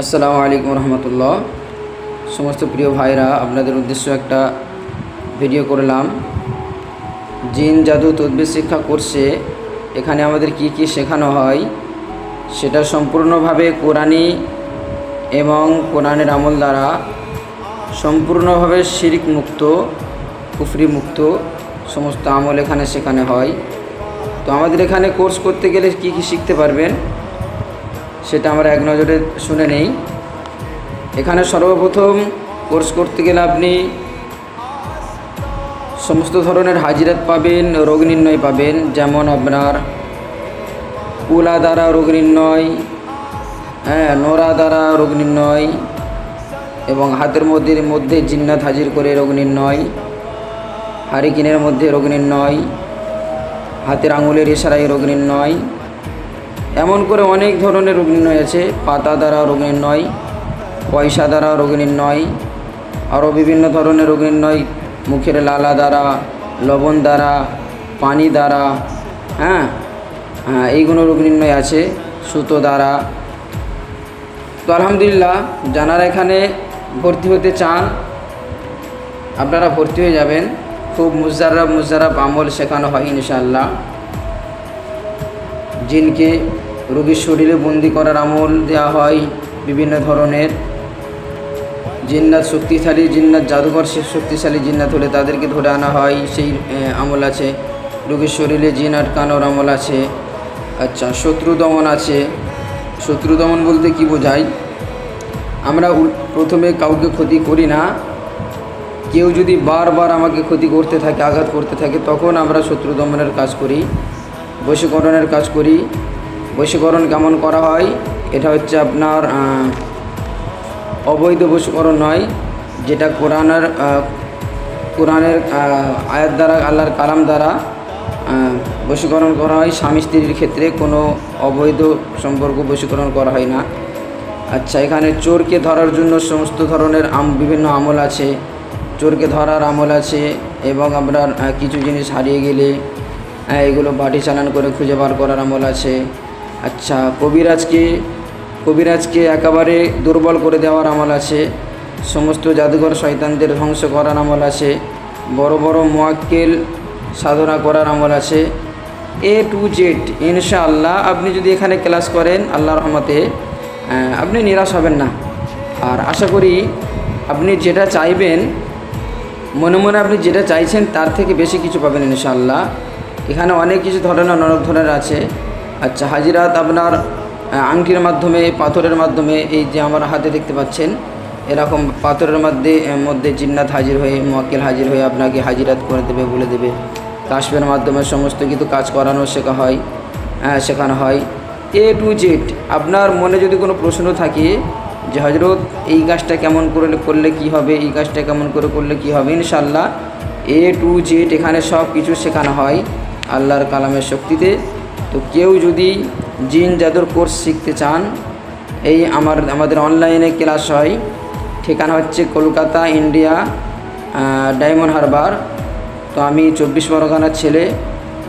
আসসালামু আলাইকুম রহমতুল্লাহ। সমস্ত প্রিয় ভাইরা, আপনাদের উদ্দেশ্য একটা ভিডিও করলাম। জিন জাদু তদবির শিক্ষা কোর্সে এখানে আমাদের কি কি শেখানো হয় সেটা সম্পূর্ণভাবে কোরআনী এবং কোরআনের আমল দ্বারা সম্পূর্ণভাবে শিরিক মুক্ত, কুফরি মুক্ত সমস্ত আমল এখানে শেখানো হয়। তো আমাদের এখানে কোর্স করতে গেলে কি কি শিখতে পারবেন সেটা আমরা এক নজরে শুনে নেই। এখানে সর্বপ্রথম কোর্স করতে গেলে আপনি সমস্ত ধরনের হাজিরাত পাবেন, রোগ নির্ণয় পাবেন। যেমন আপনার কুলা দ্বারা রোগ নির্ণয়, নোরা দ্বারা রোগ নির্ণয়, এবং হাতের মধ্যে জিন্নাত হাজির করে রোগ নির্ণয়, হারিকিনের মধ্যে রোগ নির্ণয়, হাতের আঙুলের ইশারায় রোগ নির্ণয়, এমন করে অনেক ধরনের রোগ নির্ণয় আছে। পাতা দ্বারা রোগ নির্ণয়, পয়সা দ্বারা রোগ নির্ণয়, আরও বিভিন্ন ধরনের রোগ নির্ণয়, মুখের লালা দ্বারা, লবণ দ্বারা, পানি দ্বারা, এইগুলো রোগ নির্ণয় আছে, সুতো দ্বারা। তো আলহামদুলিল্লাহ, যারা এখানে ভর্তি হতে চান আপনারা ভর্তি হয়ে যাবেন। খুব মুজাররব আমল শেখানো হয় ইনশাআল্লাহ। জিনকে রোগীর শরীরে বন্দি করার আমল দেওয়া হয় বিভিন্ন ধরনের। জিন্নাত শক্তিশালী, জিন্নাত জাদুঘর শক্তিশালী জিন্নাত হলে তাদেরকে ধরে আনা হয়, সেই আমল আছে। রোগীর শরীরে জিন আটকানোর আমল আছে। আচ্ছা, শত্রু দমন আছে। শত্রু দমন বলতে কি বোঝায়? আমরা প্রথমে কাউকে ক্ষতি করি না, কেউ যদি বারবার আমাকে ক্ষতি করতে থাকে, আঘাত করতে থাকে, তখন আমরা শত্রু দমনের কাজ করি, বশীকরণের কাজ করি। বশীকরণ কেমন করা হয়? এটা হচ্ছে আপনার অবৈধ বশীকরণ নয়, যেটা কোরআনের আয়াত দ্বারা, আল্লাহর কালাম দ্বারা বশীকরণ করা হয়। স্বামী স্ত্রীর ক্ষেত্রে কোনো অবৈধ সম্পর্ক বশীকরণ করা হয় না। আচ্ছা, এখানে চোরকে ধরার জন্য সমস্ত ধরনের বিভিন্ন আমল আছে। চোরকে ধরার আমল আছে, এবং আপনার কিছু জিনিস হারিয়ে গেলে এগুলো বাটি চালান করে খুঁজে বার করার আমল আছে। আচ্ছা, কবিরাজকে একেবারে দুর্বল করে দেওয়ার আমল আছে। সমস্ত জাদুঘর শয়তানদের ধ্বংস করার আমল আছে। বড় বড় মুয়াক্কেল সাধনা করার আমল আছে। A to Z ইনশাআল্লাহ আপনি যদি এখানে ক্লাস করেন, আল্লাহর রহমতে আপনি নিরাশ হবেন না। আর আশা করি আপনি যেটা চাইবেন, মনে মনে আপনি যেটা চাইছেন তার থেকে বেশি কিছু পাবেন ইনশাআল্লাহ। এখানে অনেক কিছু অনেক ধরনের আছে। আচ্ছা, হাজিরাত আপনার আংটির মাধ্যমে, পাথরের মাধ্যমে, এই যে আমার হাতে দেখতে পাচ্ছেন এরকম পাথরের মধ্যে জিন্নাত হাজির হয়ে, মুয়াক্কিল হাজির হয়ে আপনাকে হাজিরাত করে দেবে, বলে দেবে। কাশফের মাধ্যমে সমস্ত কিছু কাজ শেখানো হয়। A to Z। আপনার মনে যদি কোনো প্রশ্ন থাকে যে হযরত এই কাজটা কেমন করলে কি হবে, এই কাজটা কেমন করলে কি হবে, ইনশাআল্লাহ A to Z এখানে সব কিছু শেখানো হয় আল্লাহর কালামের শক্তিতে। তো কেউ যদি জিন জাদুর কোর্স শিখতে চান, এই আমাদের অনলাইনে ক্লাস হয়। ঠিকানা হচ্ছে কলকাতা, ইন্ডিয়া, ডায়মন্ড হারবার। তো আমি 24 পরগনার ছেলে,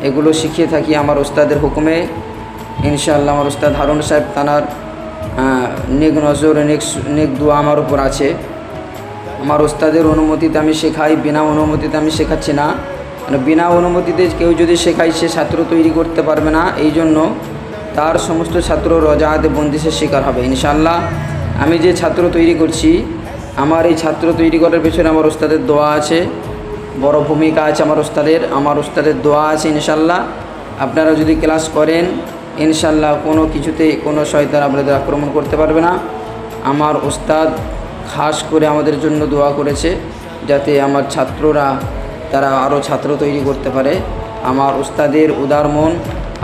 এগুলো শিখিয়ে থাকি আমার ওস্তাদের হুকুমে ইনশাআল্লাহ। আমার ওস্তাদ হারুন সাহেব তানার নেক নজর, নেক দোয়া আমার উপর আছে। আমার ওস্তাদের অনুমতিতে আমি শেখাই, বিনা অনুমতিতে আমি শেখাচ্ছি না। মানে বিনা অনুমতিতে কেউ যদি শেখায়, সে ছাত্র তৈরি করতে পারবে না। এই জন্য তার সমস্ত ছাত্র রজাতে বন্দিশের শিকার হবে ইনশাআল্লাহ। আমি যে ছাত্র তৈরি করছি, আমার এই ছাত্র তৈরি করার পেছনে আমার ওস্তাদের দোয়া আছে, বড় ভূমিকা আছে আমার ওস্তাদের দোয়া আছে ইনশাআল্লাহ। আপনারা যদি ক্লাস করেন, ইনশাআল্লাহ কোনো কিছুতে কোনো শয়তান আপনাদের আক্রমণ করতে পারবে না। আমার ওস্তাদ খাস করে আমাদের জন্য দোয়া করেছে, যাতে আমার ছাত্ররা তারা আরও ছাত্র তৈরি করতে পারে। আমার ওস্তাদের উদার মন,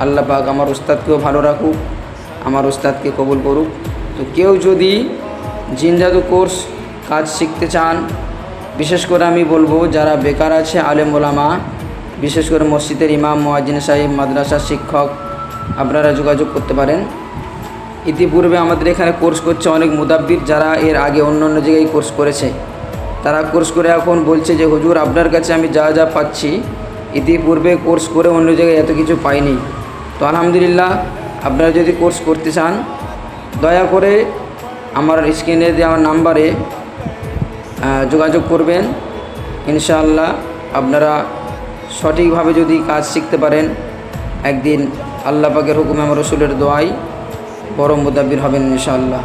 আল্লাহ পাক আমার ওস্তাদকেও ভালো রাখুক, আমার ওস্তাদকে কবুল করুক। তো কেউ যদি জিন জাদু কোর্স কাজ শিখতে চান, বিশেষ করে আমি বলবো যারা বেকার আছে, আলেম ওলামা, বিশেষ করে মসজিদের ইমাম, মুয়াজ্জিন সাহেব, মাদ্রাসার শিক্ষক, আপনারা যোগাযোগ করতে পারেন। ইতিপূর্বে আমাদের এখানে কোর্স করছে অনেক মুদাব্বির, যারা এর আগে অন্য জায়গায় কোর্স করেছে। তারা কোর্স করে এখন বলছে যে হুজুর, আপনার কাছে আমি যা পাচ্ছি, ইতিপূর্বে কোর্স করে অন্য জায়গায় এত কিছু পাইনি। তো আলহামদুলিল্লাহ, আপনারা যদি কোর্স করতে চান, দয়া করে আমার স্ক্রিনে দেওয়া নাম্বারে যোগাযোগ করবেন। ইনশাআল্লাহ আপনারা সঠিকভাবে যদি কাজ শিখতে পারেন, একদিন আল্লাহ পাকের হুকুমে আমার রসুলের দোয়ায় বড় মুদাব্বির হবেন ইনশাআল্লাহ।